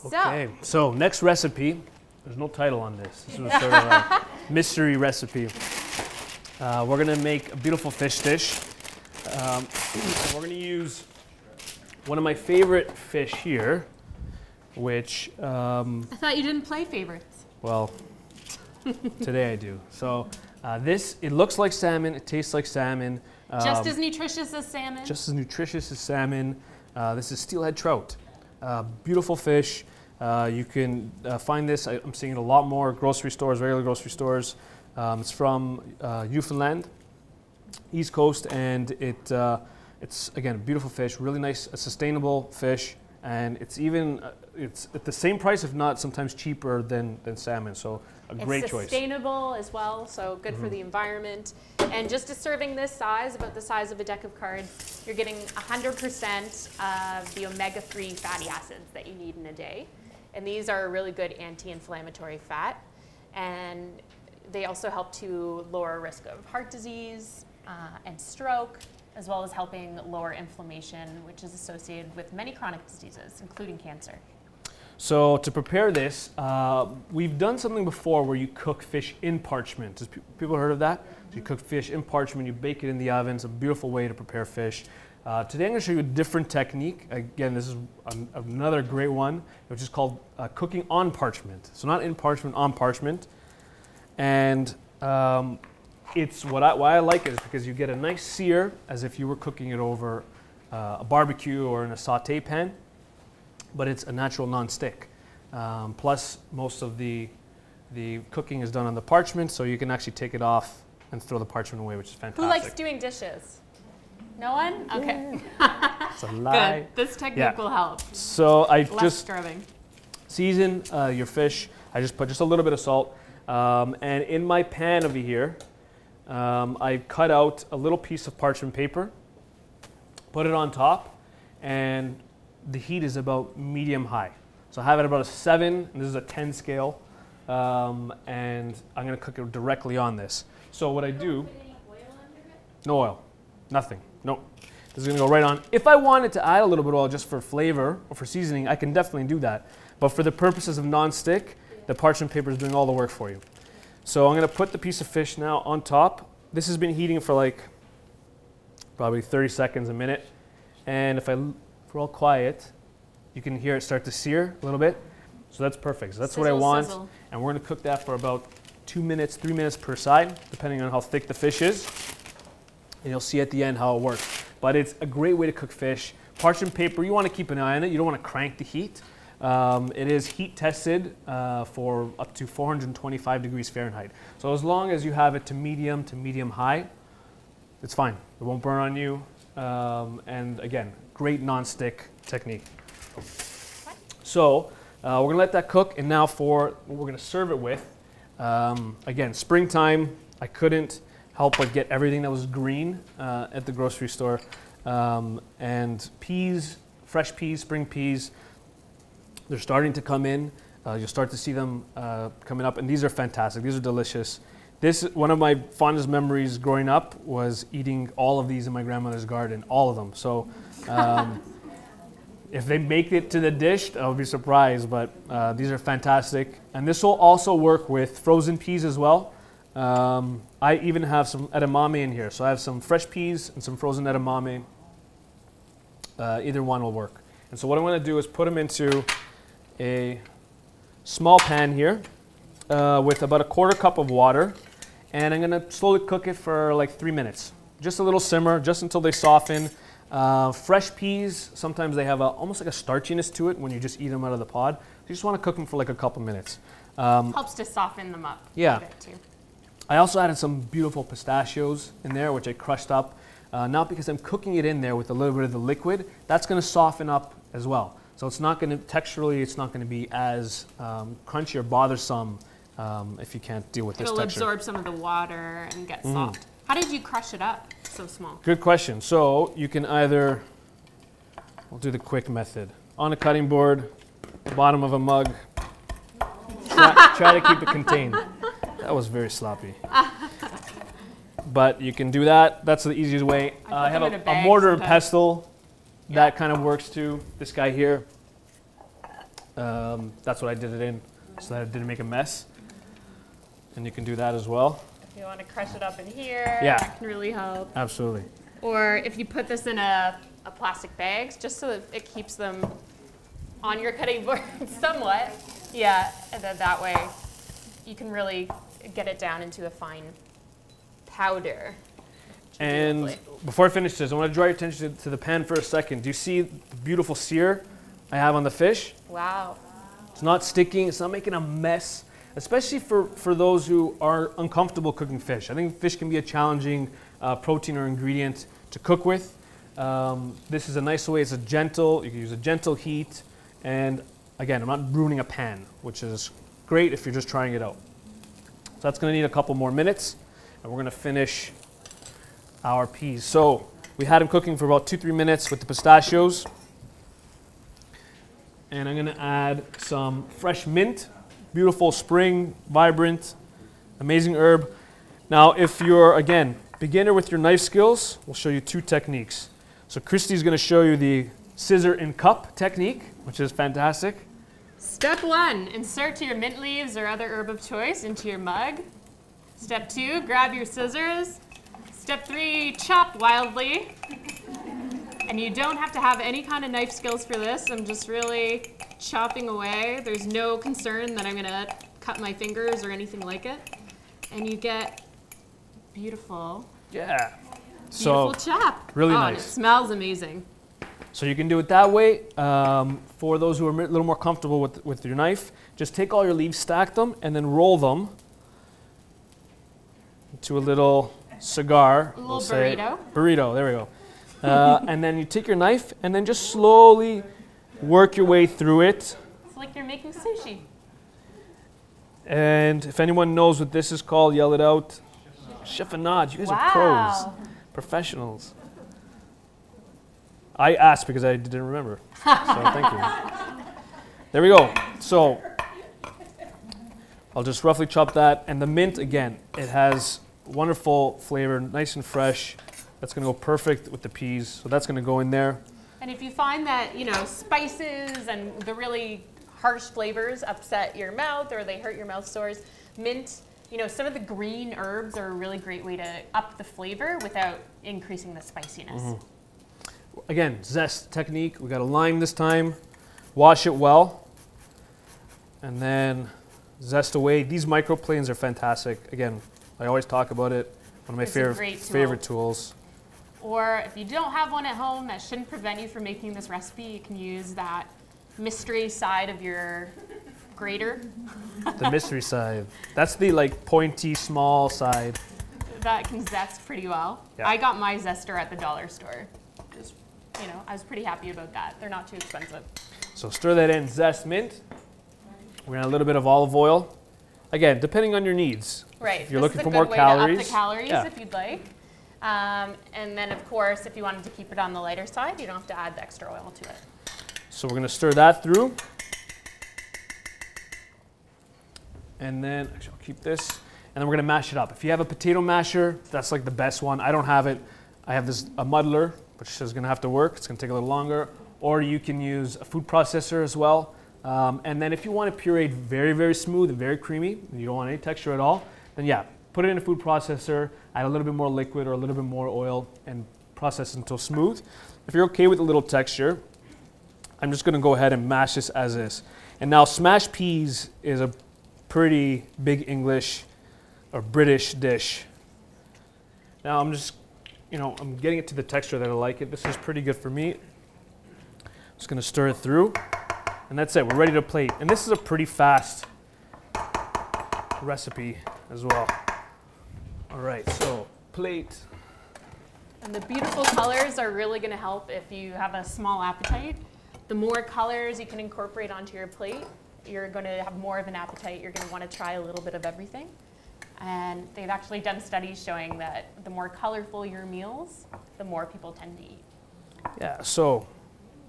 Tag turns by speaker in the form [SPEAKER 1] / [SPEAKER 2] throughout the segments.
[SPEAKER 1] Okay, so next recipe. There's no title on this. This was sort of a mystery recipe. We're gonna make a beautiful fish dish. We're gonna use one of my favorite fish here, which...
[SPEAKER 2] I thought you didn't play favorites.
[SPEAKER 1] Well, today I do. So it looks like salmon, it tastes like salmon.
[SPEAKER 2] Just as nutritious as salmon?
[SPEAKER 1] Just as nutritious as salmon. This is steelhead trout. Beautiful fish. You can find this, I'm seeing it a lot more grocery stores, regular grocery stores. It's from Newfoundland, East Coast, and it's again, a beautiful fish, really nice, a sustainable fish, and it's at the same price, if not sometimes cheaper than salmon, so a great choice.
[SPEAKER 2] It's sustainable as well, so good for the environment. And just a serving this size, about the size of a deck of cards, you're getting 100% of the omega-3 fatty acids that you need in a day. And these are a really good anti-inflammatory fat. And they also help to lower risk of heart disease and stroke, as well as helping lower inflammation, which is associated with many chronic diseases, including cancer.
[SPEAKER 1] So to prepare this, we've done something before where you cook fish in parchment. Has people heard of that? So you cook fish in parchment, you bake it in the oven. It's a beautiful way to prepare fish. Today I'm going to show you a different technique. Again, this is another great one, which is called cooking on parchment. So not in parchment, on parchment. And it's why I like it is because you get a nice sear as if you were cooking it over a barbecue or in a saute pan, but it's a natural non-stick. Plus, most of the cooking is done on the parchment, so you can actually take it off and throw the parchment away, which is fantastic.
[SPEAKER 2] Who likes doing dishes? No one? Okay.
[SPEAKER 1] It's a lie.
[SPEAKER 2] Good. This technique will help.
[SPEAKER 1] So I
[SPEAKER 2] Less
[SPEAKER 1] just
[SPEAKER 2] scrubbing.
[SPEAKER 1] season your fish. I just put just a little bit of salt. And in my pan over here, I cut out a little piece of parchment paper, put it on top, and the heat is about medium high. So I have it about a 7, and this is a 10 scale, and I'm going to cook it directly on this. So what I do, no oil, nothing, no. This is going to go right on. If I wanted to add a little bit of oil just for flavor or for seasoning, I can definitely do that. But for the purposes of non-stick, the parchment paper is doing all the work for you. So I'm going to put the piece of fish now on top. This has been heating for like probably 30 seconds, a minute. And if we're all quiet, you can hear it start to sear a little bit. So that's perfect. So that's
[SPEAKER 2] sizzle,
[SPEAKER 1] what I want.
[SPEAKER 2] sizzle.
[SPEAKER 1] And we're going to cook that for about 2 minutes, 3 minutes per side, depending on how thick the fish is. And you'll see at the end how it works. But it's a great way to cook fish. Parchment paper, you want to keep an eye on it. You don't want to crank the heat. It is heat tested for up to 425 degrees Fahrenheit. So as long as you have it to medium high, it's fine. It won't burn on you. And again, great non-stick technique. So we're gonna let that cook, and now for what we're gonna serve it with. Again, springtime, I couldn't help but get everything that was green at the grocery store. And peas, fresh peas, spring peas, they're starting to come in. You'll start to see them coming up, and these are fantastic. These are delicious. One of my fondest memories growing up was eating all of these in my grandmother's garden, all of them. So if they make it to the dish, I'll be surprised, but these are fantastic. And this will also work with frozen peas as well. I even have some edamame in here. So I have some fresh peas and some frozen edamame. Either one will work. And so what I'm going to do is put them into a small pan here with about a 1/4 cup of water, and I'm going to slowly cook it for like 3 minutes. Just a little simmer, just until they soften. Fresh peas, sometimes they have almost like a starchiness to it when you just eat them out of the pod. So you just want to cook them for like a couple minutes.
[SPEAKER 2] Helps to soften them up a bit too.
[SPEAKER 1] I also added some beautiful pistachios in there, which I crushed up. Not because I'm cooking it in there with a little bit of the liquid. That's going to soften up as well. So it's not going to, texturally, it's not going to be as crunchy or bothersome if you can't deal with this texture.
[SPEAKER 2] It'll absorb some of the water and get soft. How did you crush it up so small?
[SPEAKER 1] Good question. So you can either, we'll do the quick method. On a cutting board, bottom of a mug, try to keep it contained. That was very sloppy. But you can do that. That's the easiest way. I have a mortar and pestle. That kind of works too. This guy here. That's what I did it in, so that it didn't make a mess. And you can do that as well.
[SPEAKER 2] If you want to crush it up in here,
[SPEAKER 1] Yeah.
[SPEAKER 2] that can really help.
[SPEAKER 1] Absolutely.
[SPEAKER 2] Or if you put this in a plastic bag, just so that it keeps them on your cutting board somewhat. Yeah, and then that way you can really get it down into a fine powder.
[SPEAKER 1] And before I finish this, I want to draw your attention to the pan for a second. Do you see the beautiful sear I have on the fish?
[SPEAKER 2] Wow.
[SPEAKER 1] It's not sticking, it's not making a mess, especially for those who are uncomfortable cooking fish. I think fish can be a challenging protein or ingredient to cook with. This is a nice way, you can use a gentle heat, and again, I'm not ruining a pan, which is great if you're just trying it out. So that's gonna need a couple more minutes, and we're gonna finish our peas. So we had them cooking for about 2-3 minutes with the pistachios. And I'm gonna add some fresh mint, beautiful spring, vibrant, amazing herb. Now, if you're, again, beginner with your knife skills, we'll show you 2 techniques. So Christy's gonna show you the scissor and cup technique, which is fantastic.
[SPEAKER 2] Step 1, insert your mint leaves or other herb of choice into your mug. Step 2, grab your scissors. Step 3, chop wildly. And you don't have to have any kind of knife skills for this. I'm just really chopping away. There's no concern that I'm gonna cut my fingers or anything like it. And you get beautiful,
[SPEAKER 1] Yeah.
[SPEAKER 2] beautiful chop.
[SPEAKER 1] really
[SPEAKER 2] And it
[SPEAKER 1] nice.
[SPEAKER 2] smells amazing.
[SPEAKER 1] So you can do it that way. For those who are a little more comfortable with your knife, just take all your leaves, stack them, and then roll them into a little cigar.
[SPEAKER 2] A little burrito.
[SPEAKER 1] Burrito, there we go. And then you take your knife and then just slowly work your way through it.
[SPEAKER 2] It's like you're making sushi.
[SPEAKER 1] And if anyone knows what this is called, yell it out. Cheffinade, you guys are pros, professionals. I asked because I didn't remember, so thank you. There we go. So I'll just roughly chop that. And the mint, again, it has wonderful flavor, nice and fresh. That's gonna go perfect with the peas. So that's gonna go in there.
[SPEAKER 2] And if you find that, you know, spices and the really harsh flavors upset your mouth or they hurt your mouth sores, mint, you know, some of the green herbs are a really great way to up the flavor without increasing the spiciness.
[SPEAKER 1] Again, zest technique. We got a lime this time. Wash it well. And then zest away. These microplanes are fantastic. Again, I always talk about it. One of my favorite tools.
[SPEAKER 2] Or if you don't have one at home, that shouldn't prevent you from making this recipe. You can use that mystery side of your grater.
[SPEAKER 1] The mystery side. That's the like pointy, small side.
[SPEAKER 2] That can zest pretty well.
[SPEAKER 1] Yeah.
[SPEAKER 2] I got my zester at the dollar store. Just, you know, I was pretty happy about that. They're not too expensive.
[SPEAKER 1] So stir that in, zest mint. We're gonna add a little bit of olive oil. Again, depending on your needs.
[SPEAKER 2] Right.
[SPEAKER 1] If you're
[SPEAKER 2] this
[SPEAKER 1] looking
[SPEAKER 2] is a
[SPEAKER 1] for
[SPEAKER 2] good
[SPEAKER 1] more
[SPEAKER 2] way
[SPEAKER 1] calories,
[SPEAKER 2] to up the calories
[SPEAKER 1] yeah.
[SPEAKER 2] if you'd like. And then, of course, if you wanted to keep it on the lighter side, you don't have to add the extra oil to it.
[SPEAKER 1] So we're gonna stir that through. And then, actually I'll keep this. And then we're gonna mash it up. If you have a potato masher, that's like the best one. I don't have it. I have a muddler, which is gonna have to work. It's gonna take a little longer. Or you can use a food processor as well. And then if you want it pureed very, very smooth and very creamy, and you don't want any texture at all, then yeah, put it in a food processor, add a little bit more liquid or a little bit more oil, and process it until smooth. If you're okay with a little texture, I'm just gonna go ahead and mash this as is. And now smashed peas is a pretty big English or British dish. Now I'm just, you know, I'm getting it to the texture that I like it. This is pretty good for me. Just gonna stir it through. And that's it, we're ready to plate. And this is a pretty fast recipe as well. All right, so plate.
[SPEAKER 2] And the beautiful colors are really going to help if you have a small appetite. The more colors you can incorporate onto your plate, you're going to have more of an appetite. You're going to want to try a little bit of everything. And they've actually done studies showing that the more colorful your meals, the more people tend to eat.
[SPEAKER 1] Yeah, so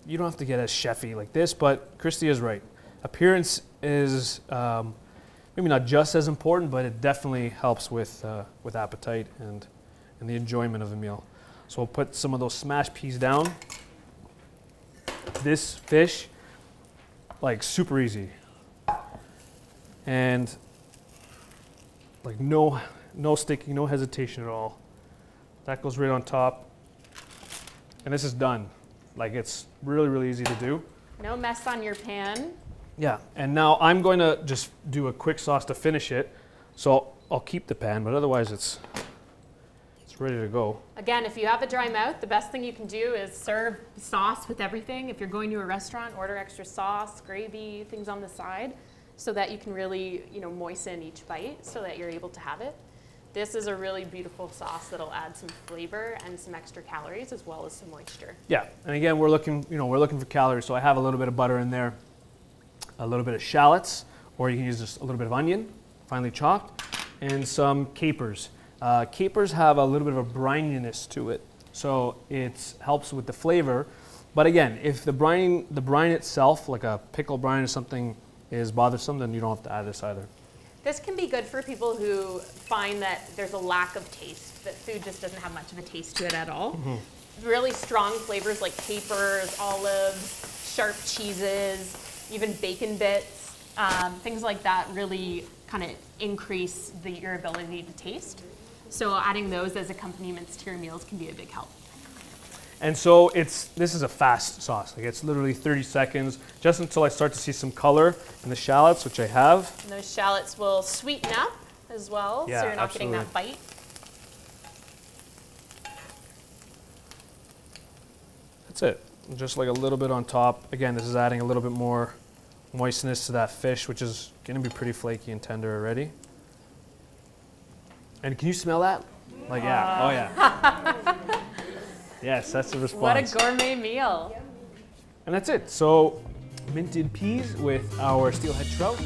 [SPEAKER 1] you don't have to get as chefy like this, but Christy is right. Appearance is maybe not just as important, but it definitely helps with appetite and the enjoyment of the meal. So we'll put some of those smashed peas down. This fish, like super easy. And like no sticking, no hesitation at all. That goes right on top. And this is done. Like it's really, really easy to do.
[SPEAKER 2] No mess on your pan.
[SPEAKER 1] Yeah, and now I'm going to just do a quick sauce to finish it. So I'll keep the pan, but otherwise it's ready to go.
[SPEAKER 2] Again, if you have a dry mouth, the best thing you can do is serve sauce with everything. If you're going to a restaurant, order extra sauce, gravy, things on the side, so that you can really, moisten each bite so that you're able to have it. This is a really beautiful sauce that'll add some flavor and some extra calories as well as some moisture.
[SPEAKER 1] Yeah, and again, we're looking for calories, so I have a little bit of butter in there, a little bit of shallots, or you can use just a little bit of onion, finely chopped, and some capers. Capers have a little bit of a brininess to it, so it helps with the flavor. But again, if the brine itself, like a pickle brine or something, is bothersome, then you don't have to add this either.
[SPEAKER 2] This can be good for people who find that there's a lack of taste, that food just doesn't have much of a taste to it at all. Mm-hmm. Really strong flavors like capers, olives, sharp cheeses, even bacon bits, things like that really kind of increase your ability to taste. So adding those as accompaniments to your meals can be a big help.
[SPEAKER 1] And so this is a fast sauce. Like it's literally 30 seconds, just until I start to see some color in the shallots, which I have.
[SPEAKER 2] And those shallots will sweeten up as well,
[SPEAKER 1] yeah,
[SPEAKER 2] so you're not
[SPEAKER 1] absolutely.
[SPEAKER 2] getting that bite.
[SPEAKER 1] That's it. Just like a little bit on top. Again, this is adding a little bit more moistness to that fish, which is going to be pretty flaky and tender already. And can you smell that? Like, yeah. Oh, yeah. Yes, that's the response.
[SPEAKER 2] What a gourmet meal.
[SPEAKER 1] And that's it. So, minted peas with our steelhead trout.